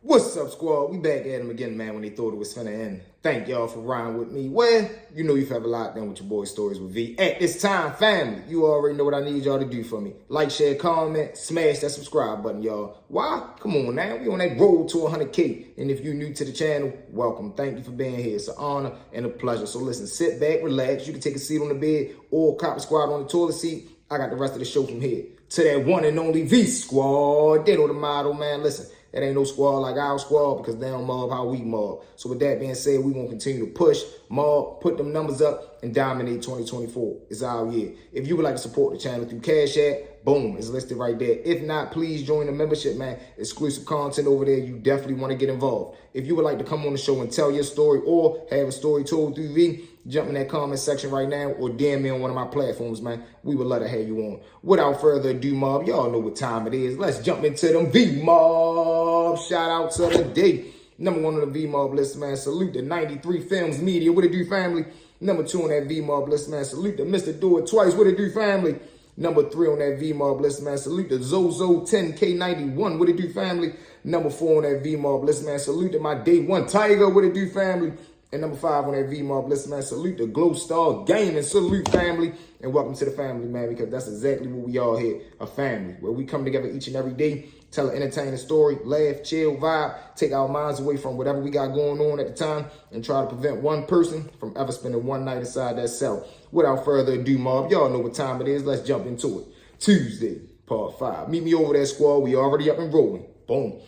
What's up, squad? We back at him again, man, when they thought it was finna end. Thank y'all for riding with me. Well, you know you've ever locked in with your boy Stories with V. At this time, family, you already know what I need y'all to do for me. Like, share, comment, smash that subscribe button, y'all. Why? Come on now. We on that road to 100K. And if you're new to the channel, welcome. Thank you for being here. It's an honor and a pleasure. So listen, sit back, relax. You can take a seat on the bed or cop a squad on the toilet seat. I got the rest of the show from here to that one and only V Squad. They know the motto, man. Listen. It ain't no squad like our squad because they don't mob how we mob. So with that being said, we gonna continue to push, mob, put them numbers up, and dominate 2024. It's our year. If you would like to support the channel through Cash App, boom, it's listed right there. If not, please join the membership, man. Exclusive content over there. You definitely want to get involved. If you would like to come on the show and tell your story or have a story told through V, jump in that comment section right now or DM me on one of my platforms, man. We would love to have you on. Without further ado, mob, y'all know what time it is. Let's jump into them V-Mob. Shout out to the day. Number one on the V-Mob list, man. Salute the 93 Films Media. What it do, family? Number two on that V-Mob list, man. Salute the Mr. Do It Twice. What it do, family? Number three on that V-Mob list, man. Salute the Zozo 10K91. What it do, family? Number four on that V-Mob list, man. Salute to my Day One Tiger. What it do, family? And number five on that V-Mob list, man. Salute the Glow Star Gaming. Salute, family. And welcome to the family, man, because that's exactly what we all here, a family, where we come together each and every day, tell an entertaining story, laugh, chill, vibe, take our minds away from whatever we got going on at the time, and try to prevent one person from ever spending one night inside that cell. Without further ado, mob, y'all know what time it is. Let's jump into it. Tuesday, part 5. Meet me over there, squad. We already up and rolling. Boom.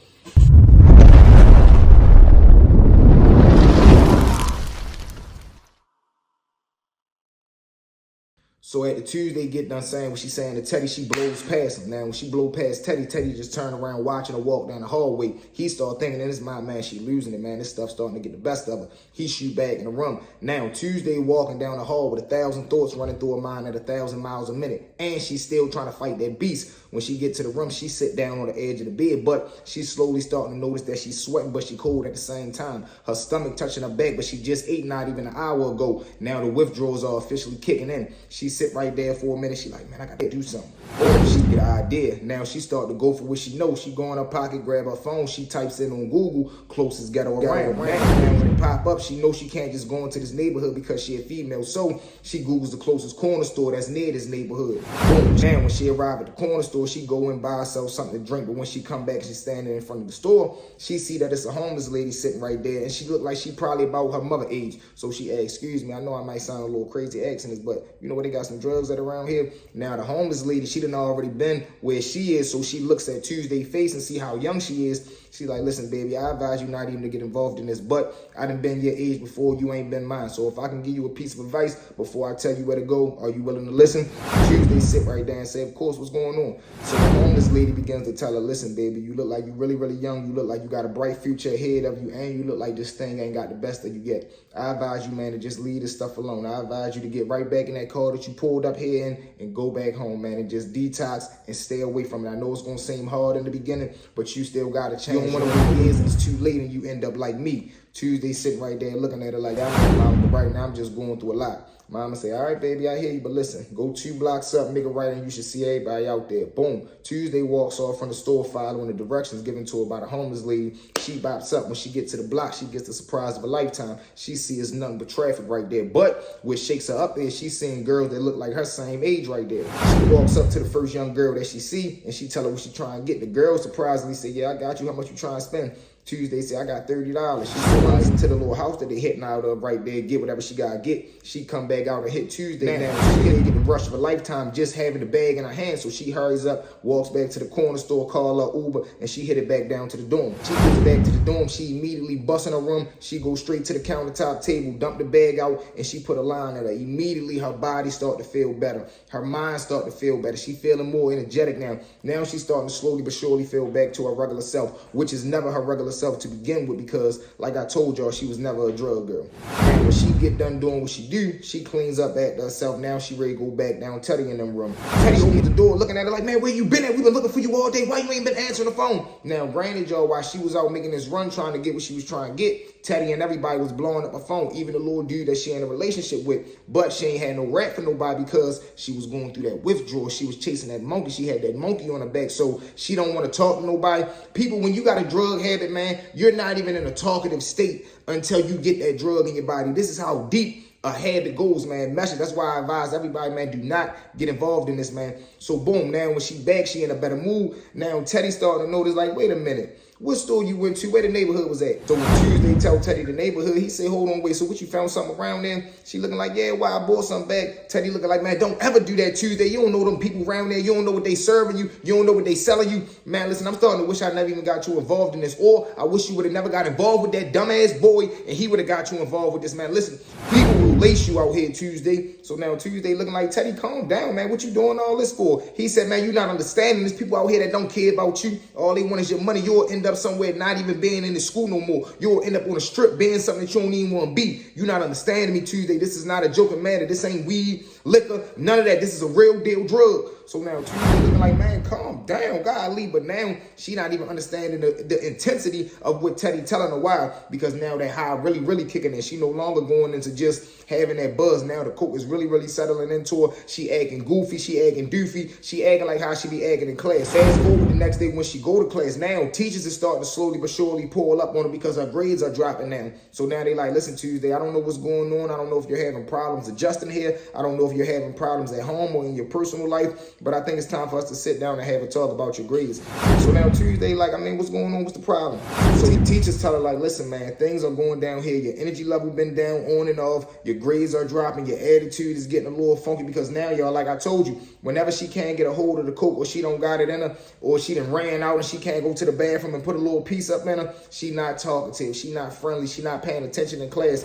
So at the Tuesday, get done saying what she's saying to Teddy, she blows past him. Now, when she blow past Teddy, Teddy just turned around watching her walk down the hallway. He started thinking in his mind, man, she losing it, man. This stuff starting to get the best of her. He shoot back in the room. Now, Tuesday walking down the hall with 1,000 thoughts running through her mind at 1,000 miles a minute. And she's still trying to fight that beast. When she get to the room, she sit down on the edge of the bed, but she's slowly starting to notice that she's sweating, but she cold at the same time. Her stomach touching her back, but she just ate not even an hour ago. Now the withdrawals are officially kicking in. She sit right there for a minute. She like, man, I got to do something. Oh, she get an idea. Now she start to go for what she knows. She go in her pocket, grab her phone. She types in on Google, closest ghetto around. Now when it pop up, she knows she can't just go into this neighborhood because she a female. So she Googles the closest corner store that's near this neighborhood. Boom. Now when she arrive at the corner store, she go and buy herself something to drink. But when she come back, she's standing in front of the store. She see that it's a homeless lady sitting right there. And she look like she probably about her mother age. So she asks, excuse me, I know I might sound a little crazy asking this, but you know what, they got some drugs that around here. Now the homeless lady, she done already been where she is. So she looks at Tuesday's face and see how young she is. She like, listen, baby, I advise you not even to get involved in this, but I done been your age before, you ain't been mine. So if I can give you a piece of advice before I tell you where to go, are you willing to listen? Tuesday sit right there and say, of course, what's going on? So the homeless lady begins to tell her, listen, baby, you look like you really, really young. You look like you got a bright future ahead of you, and you look like this thing ain't got the best of you yet. I advise you, man, to just leave this stuff alone. I advise you to get right back in that car that you pulled up here in and go back home, man, and just detox and stay away from it. I know it's going to seem hard in the beginning, but you still got to change. You don't want to wait years and it's too late and you end up like me. Tuesday sitting right there looking at her like, I'm mama, but right now I'm just going through a lot. Mama say, all right, baby, I hear you, but listen, go 2 blocks up, make a right, and you should see everybody out there. Boom. Tuesday walks off from the store following the directions given to her by the homeless lady. She bops up. When she gets to the block, she gets the surprise of a lifetime. She sees nothing but traffic right there. But what shakes her up is she's seeing girls that look like her same age right there. She walks up to the first young girl that she see, and she tell her what she trying to get. The girl surprisingly say, yeah, I got you. How much you trying to spend? Tuesday say, I got $30. She runs into the little house that they hitting out of right there, get whatever she got to get. She come back out and hit Tuesday. Now she can't get the rush of a lifetime just having the bag in her hand. So she hurries up, walks back to the corner store, call her Uber, and she hit it back down to the dorm. She gets back to the dorm. She immediately busts in her room. She goes straight to the countertop table, dump the bag out, and she put a line at her. Immediately, her body start to feel better. Her mind start to feel better. She feeling more energetic now. Now she's starting to slowly but surely feel back to her regular self, which is never her regular self to begin with, because like I told y'all, she was never a drug girl. And when she get done doing what she do, she cleans up after herself. Now she ready to go back down Teddy in them room. Teddy opens the door looking at her like, man, where you been at? We been looking for you all day. Why you ain't been answering the phone? Now granted, y'all, while she was out making this run trying to get what she was trying to get, Teddy and everybody was blowing up her phone, even the little dude that she in a relationship with. But she ain't had no rap for nobody because she was going through that withdrawal. She was chasing that monkey. She had that monkey on her back, so she don't want to talk to nobody. People, when you got a drug habit, man, you're not even in a talkative state until you get that drug in your body. This is how deep a habit goes, man. Message. That's why I advise everybody, man, do not get involved in this, man. So boom, now when she back, she in a better mood. Now Teddy starting to notice, like, wait a minute, what store you went to? Where the neighborhood was at? So when Tuesday tell Teddy the neighborhood, he say, hold on, wait, so what, you found something around there? She looking like, yeah, why, I bought something back. Teddy looking like, man, don't ever do that Tuesday. You don't know them people around there. You don't know what they serving you. You don't know what they selling you. Man, listen, I'm starting to wish I never even got you involved in this. Or I wish you would have never got involved with that dumbass boy and he would have got you involved with this, man. Listen, people will lace you out here Tuesday. So now Tuesday looking like, Teddy, calm down, man. What you doing all this for? He said, man, you're not understanding. There's people out here that don't care about you. All they want is your money. You'll end up somewhere not even being in the school no more. You'll end up on a strip being something that you don't even want to be. You're not understanding me, Tuesday. This is not a joking matter. This ain't weed, liquor, none of that. This is a real deal drug. So now Tuesday looking like, man, calm down, golly. But now she not even understanding the intensity of what Teddy telling her. Why? Because now that high really kicking in. She no longer going into just having that buzz. Now the coke is really settling into her. She acting goofy. She acting doofy. She acting like how she be acting in class. Fast forward the next day when she go to class. Now teachers is starting to slowly but surely pull up on her because her grades are dropping now. So now they like, listen, Tuesday, I don't know what's going on. I don't know if you're having problems adjusting here. I don't know if you're having problems at home or in your personal life. But I think it's time for us to sit down and have a talk about your grades. So now Tuesday, like, I mean, what's going on? What's the problem? So the teachers tell her, like, listen, man, things are going down here. Your energy level been down on and off. Your grades are dropping. Your attitude is getting a little funky because now, y'all, like I told you, whenever she can't get a hold of the coke or she don't got it in her or she done ran out and she can't go to the bathroom and put a little piece up in her, she not talkative. She not friendly. She not paying attention in class.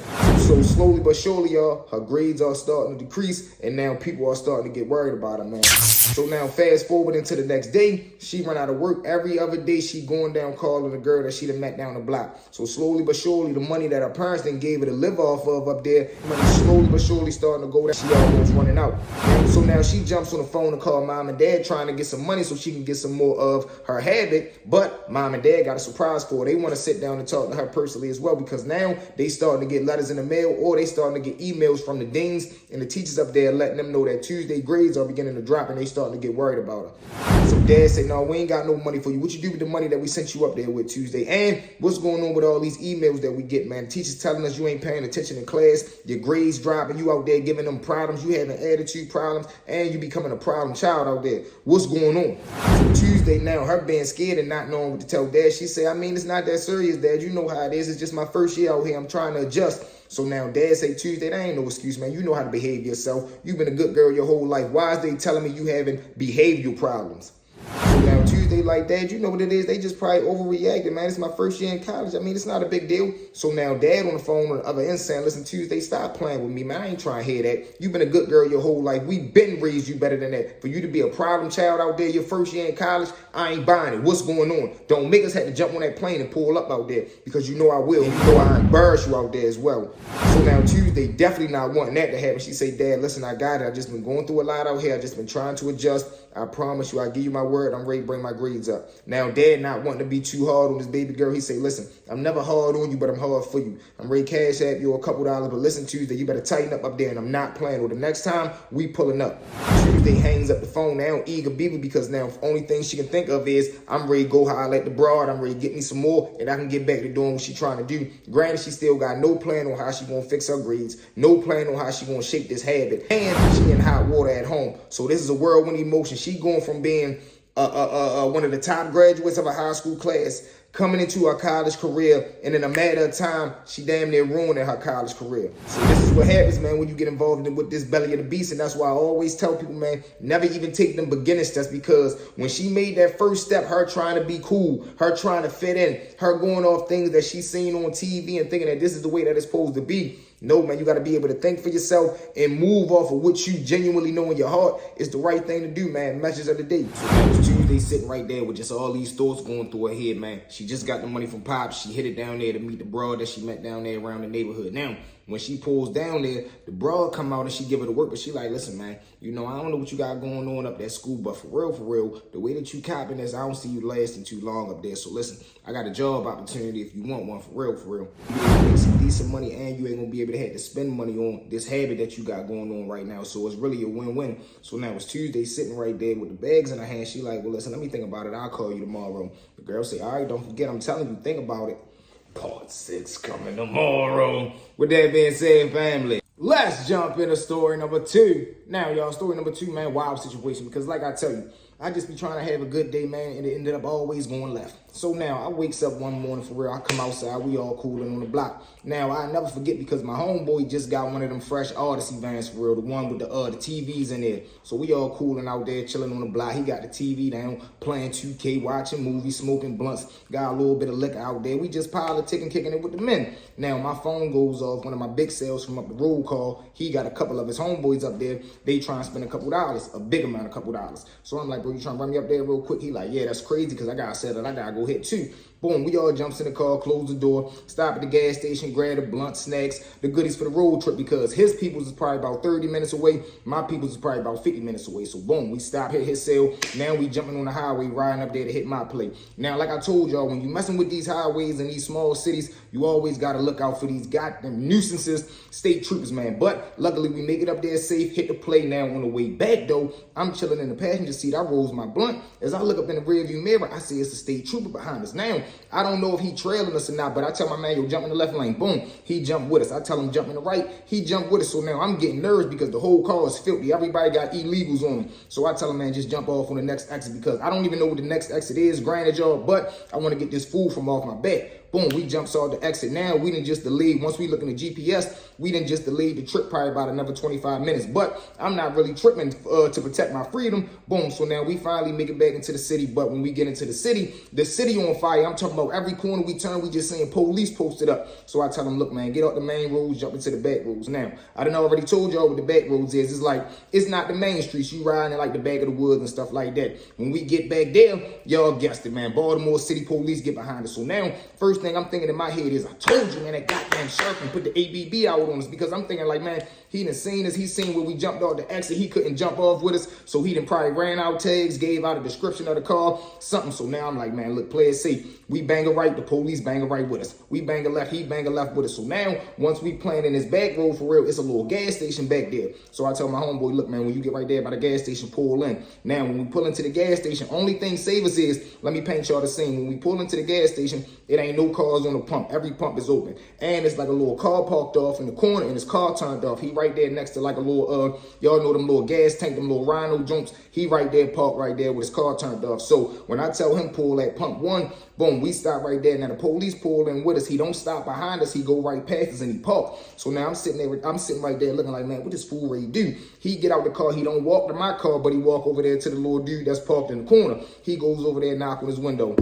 So slowly but surely, y'all, her grades are starting to decrease and now people are starting to get worried about her, man. So now fast forward into the next day, she run out of work. Every other day she going down calling the girl that she done met down the block. So slowly but surely the money that her parents then gave her to live off of up there, money slowly but surely starting to go down. She almost running out. So now she jumps on the phone to call mom and dad trying to get some money so she can get some more of her habit. But mom and dad got a surprise for her. They want to sit down and talk to her personally as well because now they starting to get letters in the mail or they starting to get emails from the deans and the teachers up there letting them know that Tuesday grades are beginning to drop and they starting to get worried about her. So dad said, no, we ain't got no money for you. What you do with the money that we sent you up there with Tuesday? And what's going on with all these emails that we get, man? Teachers telling us you ain't paying attention in class, your grades dropping, you out there giving them problems, you having attitude problems, and you becoming a problem child out there. What's going on? So Tuesday now, her being scared and not knowing what to tell dad, she said, I mean, it's not that serious, dad. You know how it is. It's just my first year out here. I'm trying to adjust. So now dad say, Tuesday, that ain't no excuse, man. You know how to behave yourself. You've been a good girl your whole life. Why is they telling me you having behavioral problems? So now Tuesday, like, dad, you know what it is. They just probably overreacted, man. It's my first year in college. I mean, it's not a big deal. So now dad on the phone on the other end saying, listen, Tuesday, stop playing with me, man. I ain't trying to hear that. You've been a good girl your whole life. We been raised you better than that. For you to be a problem child out there your first year in college, I ain't buying it. What's going on? Don't make us have to jump on that plane and pull up out there because you know I will. You know I embarrass you out there as well. So now Tuesday definitely not wanting that to happen. She say, dad, listen, I got it. I just been going through a lot out here. I just been trying to adjust. I promise you, I give you my word, I'm ready to bring my grades up. Now, dad not wanting to be too hard on this baby girl. He say, listen, I'm never hard on you, but I'm hard for you. I'm ready to cash app you a couple dollars, but listen, Tuesday, you better tighten up there, and I'm not playing. Or the next time, we pulling up. Tuesday hangs up the phone now, eager beaver, because now the only thing she can think of is, I'm ready to go holler at the broad, I'm ready to get me some more, and I can get back to doing what she trying to do. Granted, she still got no plan on how she gonna fix her grades, no plan on how she gonna shape this habit, and she in hot water at home. So this is a whirlwind emotion. She going from being one of the top graduates of a high school class, coming into her college career, and in a matter of time, she damn near ruining her college career. So this is what happens, man, when you get involved with this belly of the beast, and that's why I always tell people, man, never even take them beginning steps, because when she made that first step, her trying to be cool, her trying to fit in, her going off things that she's seen on TV and thinking that this is the way that it's supposed to be. No, man, you got to be able to think for yourself and move off of what you genuinely know in your heart is the right thing to do, man. Message of the day. So that was Tuesday sitting right there with just all these thoughts going through her head, man. She just got the money from Pops. She hit it down there to meet the broad that she met down there around the neighborhood. Now, When she pulls down there, the broad come out and she give her the work, but she like, listen, man, I don't know what you got going on up that school, but for real, the way that you copping this, I don't see you lasting too long up there. So listen, I got a job opportunity if you want one, for real. You gonna make some decent money and you ain't gonna be able to have to spend money on this habit that you got going on right now. So it's really a win-win. So now it's Tuesday, sitting right there with the bags in her hand. She like, well, listen, let me think about it. I'll call you tomorrow. The girl say, all right, don't forget, I'm telling you, think about it. Part 6 coming tomorrow. With that being said, family, let's jump into story number 2. Now, y'all, story number 2, man, wild situation. Because like I tell you, I just be trying to have a good day, man, and it ended up always going left. So now I wakes up one morning, for real, I come outside, we all cooling on the block. Now I never forget because my homeboy just got one of them fresh Odyssey vans, for real, the one with the TVs in there. So we all cooling out there, chilling on the block. He got the TV down, playing 2K, watching movies, smoking blunts, got a little bit of liquor out there. We just politicking, kicking it with the men. Now my phone goes off, one of my big sales from up the road call. He got a couple of his homeboys up there. They trying to spend a couple dollars, a big amount, a couple dollars. So I'm like, bro, you trying to run me up there real quick? He like, yeah, that's crazy because I gotta settle, I gotta go hit too. Boom, we all jumps in the car, close the door, stop at the gas station, grab the blunt, snacks, the goodies for the road trip because his people's is probably about 30 minutes away. My people's is probably about 50 minutes away. So boom, we stop, hit his sale. Now we jumping on the highway, riding up there to hit my plate. Now, like I told y'all, when you messing with these highways in these small cities, you always got to look out for these goddamn nuisances, state troopers, man. But luckily, we make it up there safe, hit the play. Now, on the way back, though, I'm chilling in the passenger seat. I rolls my blunt. As I look up in the rearview mirror, I see it's a state trooper behind us. Now, I don't know if he trailing us or not, but I tell my man, yo, jump in the left lane. Boom, he jumped with us. I tell him jump in the right. He jumped with us. So now I'm getting nervous because the whole car is filthy. Everybody got illegals on them. So I tell him, man, just jump off on the next exit because I don't even know what the next exit is, granted, y'all, but I want to get this food from off my back. Boom, we jumps off the exit. Now, we didn't just delay. Once we look in the GPS, we didn't just delay the trip probably about another 25 minutes. But I'm not really tripping to protect my freedom. Boom, so now we finally make it back into the city. But when we get into the city on fire. I'm talking about every corner we turn, we just seeing police posted up. So I tell them, look, man, get off the main roads, jump into the back roads. Now, I done already told y'all what the back roads is. It's like, it's not the main streets. You riding in like the back of the woods and stuff like that. When we get back there, y'all guessed it, man. Baltimore City police get behind us. So now, first thing I'm thinking in my head is, I told you, man, that goddamn sheriff and put the ABB out on us because I'm thinking like, man, he done seen us. He seen where we jumped off the exit. He couldn't jump off with us. So he done probably ran out tags, gave out a description of the car, something. So now I'm like, man, look, play it safe. We bang a right, the police bang a right with us. We bang a left, he bang a left with us. So now, once we playing in this back road for real, it's a little gas station back there. So I tell my homeboy, look, man, when you get right there by the gas station, pull in. Now, when we pull into the gas station, only thing save us is, let me paint y'all the scene. When we pull into the gas station, it ain't no cars on the pump. Every pump is open. And it's like a little car parked off in the corner and his car turned off. He right there next to like a little, y'all know them little gas tank, them little Rhino joints. He right there, parked right there with his car turned off. So when I tell him pull at pump 1, boom, we stop right there. Now the police pull in with us. He don't stop behind us. He go right past us and he park. So now I'm sitting right there looking like, man, what this fool ready do? He get out the car. He don't walk to my car, but he walk over there to the little dude that's parked in the corner. He goes over there and knock on his window.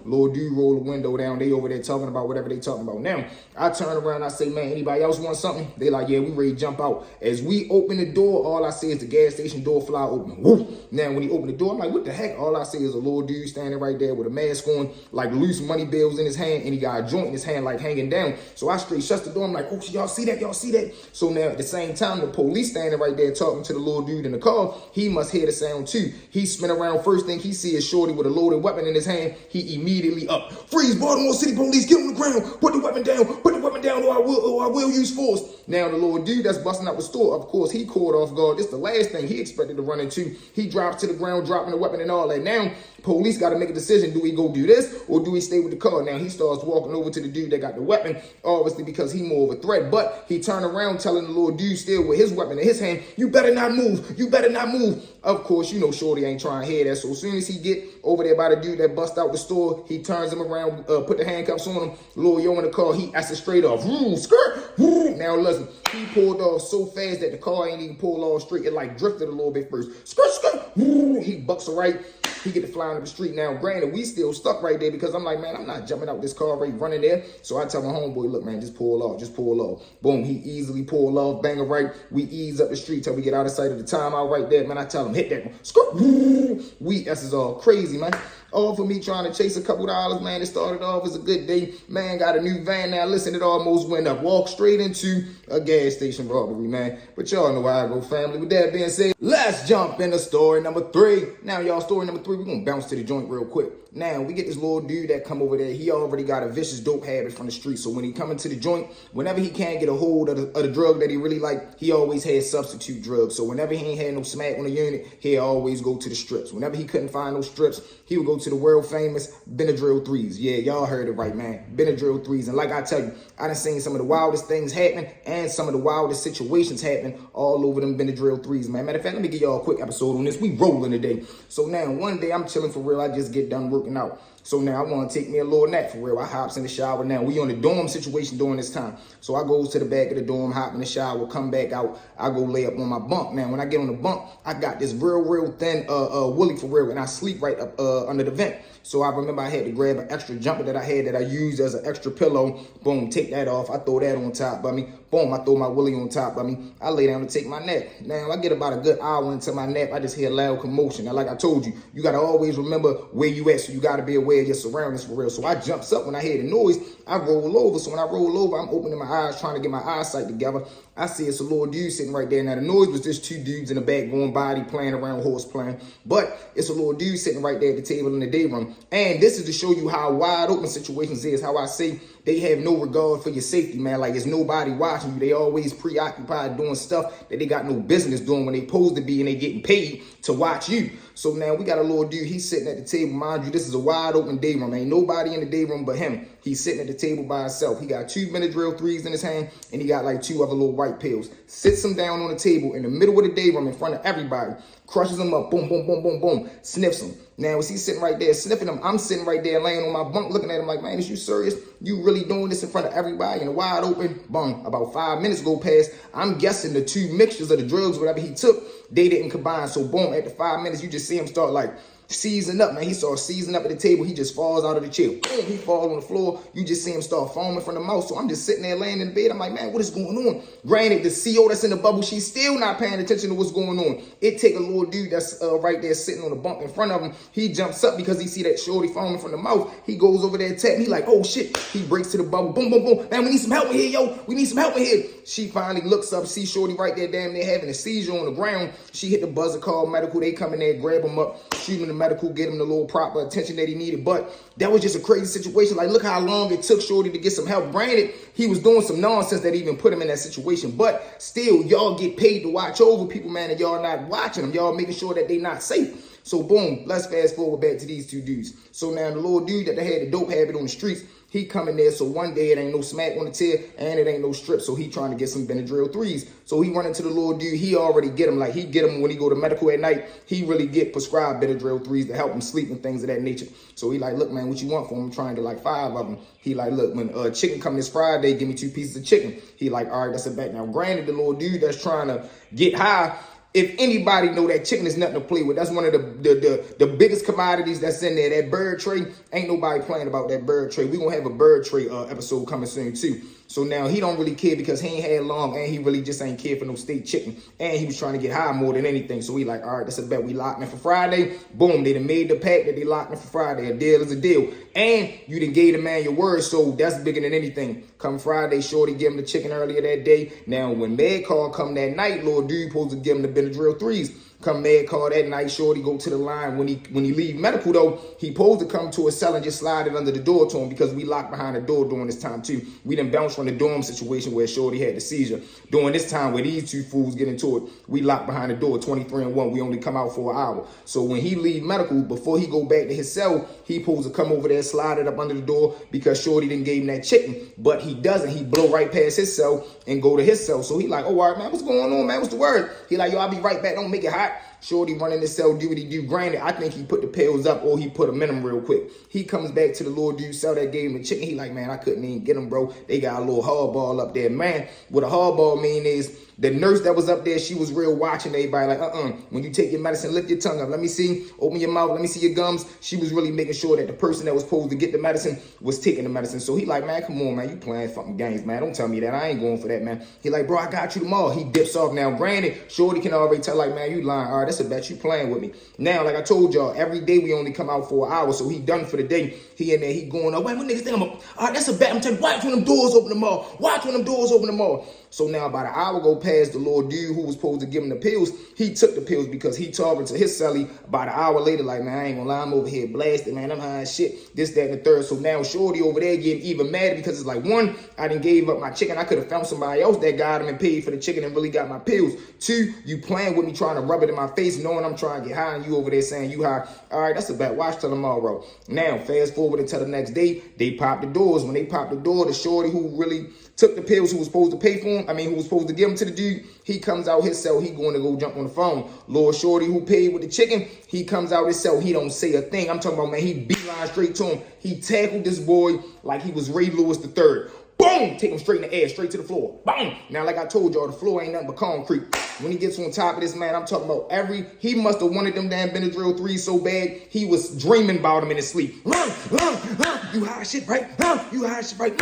Little dude roll the window down. They over there talking about whatever they talking about. Now, I turn around. I say, man, anybody else want something? They like, yeah, we ready to jump out. As we open the door, all I see is the gas station door fly open. Woo! Now, when he opened the door, I'm like, what the heck? All I see is a little dude standing right there with a mask on, like loose money bills in his hand, and he got a joint in his hand, like hanging down. So I straight shuts the door. I'm like, oh, y'all see that? Y'all see that? So now, at the same time, the police standing right there talking to the little dude in the car. He must hear the sound too. He spin around. First thing he see is Shorty with a loaded weapon in his hand. He immediately up. Freeze, Baltimore City police, get on the ground, put the weapon down, or I will use force. Now the little dude that's busting out the store, of course, he caught off guard. This the last thing he expected to run into. He drops to the ground, dropping the weapon and all that. Now, police got to make a decision. Do we go do this or do we stay with the car? Now he starts walking over to the dude that got the weapon, obviously because he more of a threat. But he turned around telling the little dude still with his weapon in his hand, you better not move, you better not move. Of course, you know Shorty ain't trying to hear that. So as soon as he get over there by the dude that bust out the store, he turns him around, put the handcuffs on him. Little yo in the car, he asked it straight off. Skirt. Now listen, he pulled off so fast that the car ain't even pulled off straight. It like drifted a little bit first. Skirt. He bucks right. He get to flying up the street. Now, granted, we still stuck right there because I'm like, man, I'm not jumping out this car right running there. So I tell my homeboy, look, man, just pull off. Boom, he easily pulled off, bang it right. We ease up the street till we get out of sight of the timeout right there. Man, I tell him, hit that one. Skirt. This is all crazy, man. All for me trying to chase a couple dollars, man. It started off as a good day. Man, got a new van now. Listen, it almost went up. Walked straight into a gas station robbery, man. But y'all know how I go, family. With that being said, let's jump into story number 3. Now, y'all, story number 3, we're going to bounce to the joint real quick. Now, we get this little dude that come over there. He already got a vicious dope habit from the street. So when he come into the joint, whenever he can't get a hold of the drug that he really like, he always has substitute drugs. So whenever he ain't had no smack on the unit, he'll always go to the strips. Whenever he couldn't find no strips, he would go to the world famous Benadryl 3s. Yeah, y'all heard it right, man. Benadryl 3s. And like I tell you, I done seen some of the wildest things happen and some of the wildest situations happen all over them Benadryl 3s, man. Matter of fact, let me give y'all a quick episode on this. We rolling today. So now, one day I'm chilling for real. I just get done working out. So now I want to take me a little nap for real. I hops in the shower now. We on the dorm situation during this time. So I goes to the back of the dorm, hop in the shower, come back out. I go lay up on my bunk. Now, when I get on the bunk, I got this real thin woolly for real. And I sleep right up under the vent. So I remember I had to grab an extra jumper that I had that I used as an extra pillow. Boom, take that off. I throw that on top of me. Boom, I throw my woolly on top of me. I lay down to take my nap. Now, I get about a good hour into my nap. I just hear loud commotion. Now, like I told you, you got to always remember where you at. So you got to be aware of your surroundings for real. So I jumps up when I hear the noise. I roll over. So when I roll over, I'm opening my eyes, trying to get my eyesight together. I see it's a little dude sitting right there. Now, the noise was just 2 dudes in the back going by, they playing around, horse playing. But it's a little dude sitting right there at the table in the day room. And this is to show you how wide open situations is, how I say they have no regard for your safety, man. Like, there's nobody watching you. They always preoccupied doing stuff that they got no business doing when they supposed to be, and they getting paid to watch you. So now we got a little dude. He's sitting at the table. Mind you, this is a wide open day room. Ain't nobody in the day room but him. He's sitting at the table by himself. He got 2 Benadryl 3s in his hand, and he got like 2 other little white pills. Sits them down on the table in the middle of the day room in front of everybody. Crushes them up. Boom, boom, boom, boom, boom. Sniffs them. Now, as he's sitting right there sniffing them, I'm sitting right there laying on my bunk looking at him like, man, is you serious? You really doing this in front of everybody in a wide open? Boom. About 5 minutes go past. I'm guessing the 2 mixtures of the drugs, whatever he took, they didn't combine. So boom, at the 5 minutes, you just see him start like seizing up, man. He starts seizing up at the table. He just falls out of the chair. Boom, he falls on the floor. You just see him start foaming from the mouth. So I'm just sitting there laying in the bed. I'm like, man, what is going on? Granted, the CO that's in the bubble, she's still not paying attention to what's going on. It take a little dude that's right there sitting on the bunk in front of him. He jumps up because he see that shorty foaming from the mouth. He goes over there, tap. He like, oh shit. He breaks to the bubble. Boom, boom, boom. Man, we need some help in here, yo. We need some help in here. She finally looks up, see shorty right there, damn near having a seizure on the ground. She hit the buzzer, call medical. They come in there, grab him up, shoot him to medical, get him the little proper attention that he needed. But that was just a crazy situation. Like, look how long it took shorty to get some help. Granted, he was doing some nonsense that even put him in that situation. But still, y'all get paid to watch over people, man, and y'all not watching them. Y'all making sure that they not safe. So boom, let's fast forward back to these 2 dudes. So now the little dude that they had the dope habit on the streets, he coming there. So one day it ain't no smack on the tail and it ain't no strip. So he trying to get some Benadryl 3s. So he run into the little dude. He already get him. Like, he get him when he go to medical at night. He really get prescribed Benadryl 3s to help him sleep and things of that nature. So he like, look, man, what you want from him? I'm trying to get like 5 of them. He like, look, when chicken come this Friday, give me 2 pieces of chicken. He like, all right, that's a bet. Now, granted, the little dude that's trying to get high, if anybody know that chicken is nothing to play with, that's one of the biggest commodities that's in there. That bird tray, ain't nobody playing about that bird tray. We gonna have a bird tray episode coming soon too. So now he don't really care because he ain't had long, and he really just ain't care for no steak chicken. And he was trying to get high more than anything. So he like, all right, that's a bet. We locked in for Friday. Boom, they done made the pact that they locked in for Friday. A deal is a deal. And you done gave the man your word, so that's bigger than anything. Come Friday, shorty give him the chicken earlier that day. Now when med call come that night, little dude supposed to give him the Benadryl 3s. Come med call that night, shorty go to the line. When he leave medical though, he supposed to come to a cell and just slide it under the door to him because we locked behind the door during this time too. We done bounced from the dorm situation where shorty had the seizure. During this time where these 2 fools get into it, we locked behind the door 23-1. We only come out for an hour. So when he leave medical, before he go back to his cell, he supposed to come over there, slide it up under the door because shorty didn't give him that chicken. But he doesn't. He blow right past his cell and go to his cell. So he like, oh, all right, man, what's going on, man? What's the word? He like, yo, I'll be right back. Don't make it hot. Shorty running the cell, do what he do. Granted, I think he put the pills up or he put them in him real quick. He comes back to the little dude cell that gave him the chicken. He like, man, I couldn't even get him, bro. They got a little hardball up there. Man, what a hardball mean is The nurse that was up there, she was real watching everybody like, when you take your medicine, lift your tongue up. Let me see. Open your mouth. Let me see your gums. She was really making sure that the person that was supposed to get the medicine was taking the medicine. So he like, man, come on, man. You playing fucking games, man. Don't tell me that. I ain't going for that, man. He like, bro, I got you tomorrow. He dips off now. Granted, Shorty can already tell like, man, you lying. All right, that's a bet. You playing with me. Now, like I told y'all, every day we only come out for an hour. So he done for the day. He in there, he going, oh, wait, what niggas think all right, that's a bet. I'm telling you, watch when them doors open tomorrow. Watch when them doors open tomorrow. So now about an hour go past, the little dude who was supposed to give him the pills, he took the pills because he talking to his celly about an hour later, like, man, I ain't gonna lie, I'm over here blasted, man, I'm high as shit, this, that, and the third. So now Shorty over there getting even madder because it's like, one, I done gave up my chicken. I could have found somebody else that got him and paid for the chicken and really got my pills. Two, you playing with me, trying to rub it in my face, knowing I'm trying to get high, and you over there saying you high. All right, that's a bet. Watch till tomorrow. Now, fast forward until the next day, they pop the doors. When they pop the door, the Shorty who really took the pills, who was supposed to pay for him, who was supposed to give him to the dude, he comes out his cell, he going to go jump on the phone. Lord Shorty who paid with the chicken, he comes out his cell, he don't say a thing. I'm talking about, man, he beeline straight to him. He tackled this boy like he was Ray Lewis III. Boom! Take him straight in the air, straight to the floor. Boom! Now, like I told y'all, the floor ain't nothing but concrete. When he gets on top of this, man, I'm talking about he must have wanted them damn Benadryl 3 so bad, he was dreaming about him in his sleep. You high shit, right? You high shit, right?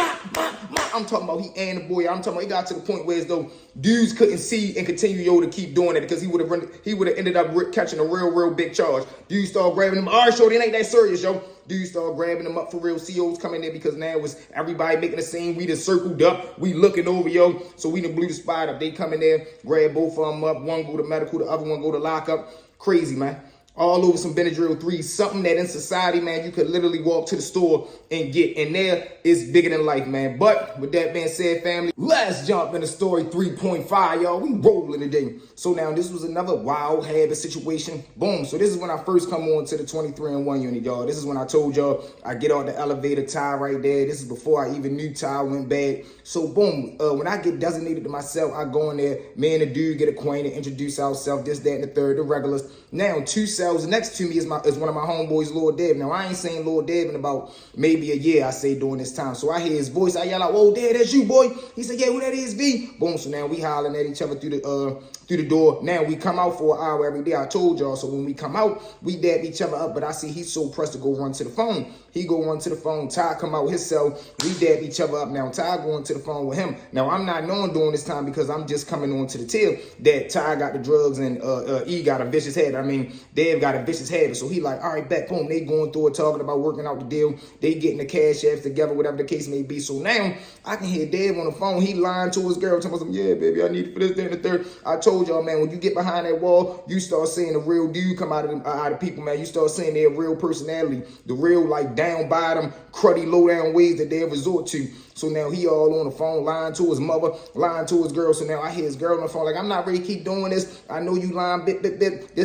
I'm talking about he and the boy. I'm talking about he got to the point where as though dudes couldn't see and continue, to keep doing it because he would have ended up catching a real big charge. Dudes start grabbing him. All right, Shorty, it ain't that serious, yo. Dudes start grabbing them up for real. COs coming there because now it's everybody making a scene. We done circled up. We looking over, yo. So we done blew the spot up. They come in there, grab both of them up. One go to medical, the other one go to lockup. Crazy, man. All over some Benadryl 3, something that in society, man, you could literally walk to the store and get. And there is bigger than life, man. But with that being said, family, let's jump into story 3.5, y'all. We rolling today. So now this was another wild habit situation. Boom. So this is when I first come on to the 23-in-1 unit, y'all. This is when I told y'all I get on the elevator, Ty right there. This is before I even knew Ty went bad. So boom, when I get designated to myself, I go in there, me and the dude get acquainted, introduce ourselves, this, that, and the third, the regulars. Now, 2 cells next to me is one of my homeboys, Lord Dev. Now, I ain't seen Lord Dev in about maybe a year, I say, during this time. So I hear his voice. I yell out, whoa, Dev, that's you, boy. He said, yeah, who that is, V? Boom, so now we hollering at each other through the door. Now, we come out for an hour every day. I told y'all. So when we come out, we dab each other up. But I see he's so pressed to go run to the phone. He go run to the phone. Ty come out his cell. We dab each other up. Now, Ty going to the phone with him. Now, I'm not knowing during this time because I'm just coming on to the tail that Ty got the drugs and E got a vicious head. Dev got a vicious habit. So he like, all right, back, boom. They going through it, talking about working out the deal. They getting the cash apps together, whatever the case may be. So now I can hear Dev on the phone. He lying to his girl, telling him, yeah, baby, I need it for this, that, and the third. I told y'all, man, when you get behind that wall, you start seeing the real dude come out of people, man. You start seeing their real personality, the real, like, down bottom, cruddy, low down ways that they resort to. So now he all on the phone, lying to his mother, lying to his girl. So now I hear his girl on the phone, like, I'm not ready to keep doing this. I know you lying, this,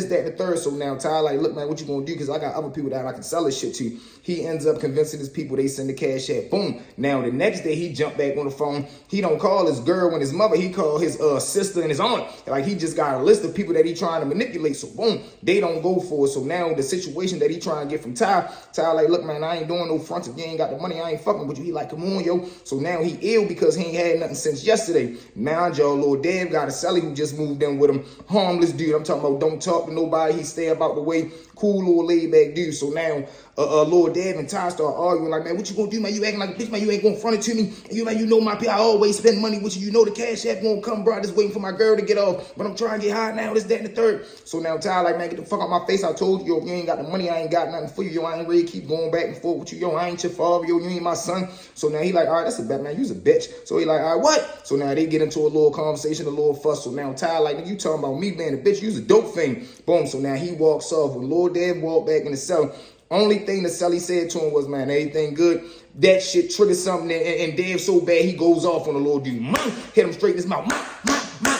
that, and the third. So now Ty like, look, man, what you gonna do? Because I got other people that I can sell this shit to. He ends up convincing his people they send the cash app. Boom. Now the next day he jumped back on the phone. He don't call his girl and his mother. He called his sister and his aunt. Like he just got a list of people that he trying to manipulate. So boom, they don't go for it. So now the situation that he trying to get from Ty like, look, man, I ain't doing no fronts. If you ain't got the money, I ain't fucking with you. He like, come on, yo. So now he ill because he ain't had nothing since yesterday. Mind y'all, Lord Dev got a celly who just moved in with him. Harmless dude. I'm talking about don't talk to nobody. He stay about the way. Cool little laid back dude. So now Lord Dev and Ty start arguing like, man, what you gonna do, man? You acting like a bitch, man. You ain't gonna front it to me. And you know my people, I always spend money with you. You know the cash app gonna come, bro. I just waiting for my girl to get off. But I'm trying to get high now, this, that, and the third. So now Ty like, man, get the fuck out my face. I told you, yo, if you ain't got the money, I ain't got nothing for you. Yo, I ain't ready to keep going back and forth with you. Yo, I ain't your father. Yo, you ain't my son. So now he like, all right, that's a bet, man. You's a bitch. So he like, all right, what? So now they get into a little conversation, a little fuss. So now Ty like, you talking about me being a bitch. You's a dope thing. Boom. So now he walks off. When Lord Dev walked back in the cell, only thing that Sally said to him was, man, everything good. That shit triggered something, and Dev so bad he goes off on the little dude. Hit him straight in his mouth.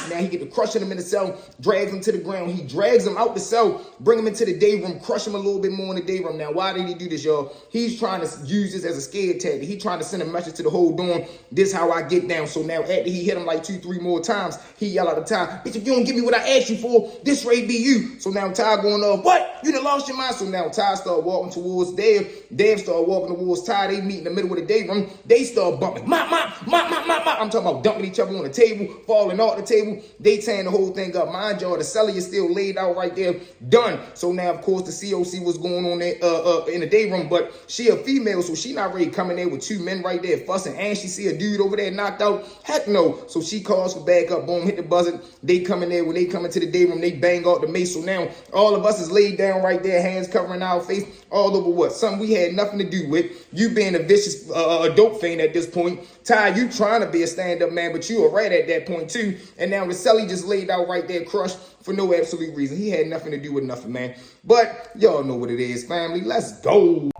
Now he get to crushing him in the cell, drags him to the ground. He drags him out the cell, bring him into the day room, crush him a little bit more in the day room. Now, why did he do this, y'all? He's trying to use this as a scare tactic. He's trying to send a message to the whole dorm. This how I get down. So now after he hit him like 2-3 more times, he yell out the Ty, bitch, if you don't give me what I asked you for, this rate be you. So now Ty going off, what? You done lost your mind. So now Ty start walking towards Dev. Dev start walking towards Ty. They meet in the middle of the day room. They start bumping. I'm talking about dumping each other on the table, falling off the table. boom, they tearing the whole thing up. Mind y'all, the celly is still laid out right there, done. So now, of course, the COC was going on there in the day room, but she a female, so she not ready coming there with 2 men right there fussing, and she see a dude over there knocked out. Heck no. So she calls for backup, boom, hit the buzzer. They come in there. When they come into the day room, they bang out the mace. So now all of us is laid down right there, hands covering our face, all over what? Something we had nothing to do with. You being a vicious dope fiend at this point. Ty, you trying to be a stand-up man, but you a rat at that point too. And now the celly just laid out right there, crushed for no absolute reason. He had nothing to do with nothing, man. But y'all know what it is, family. Let's go.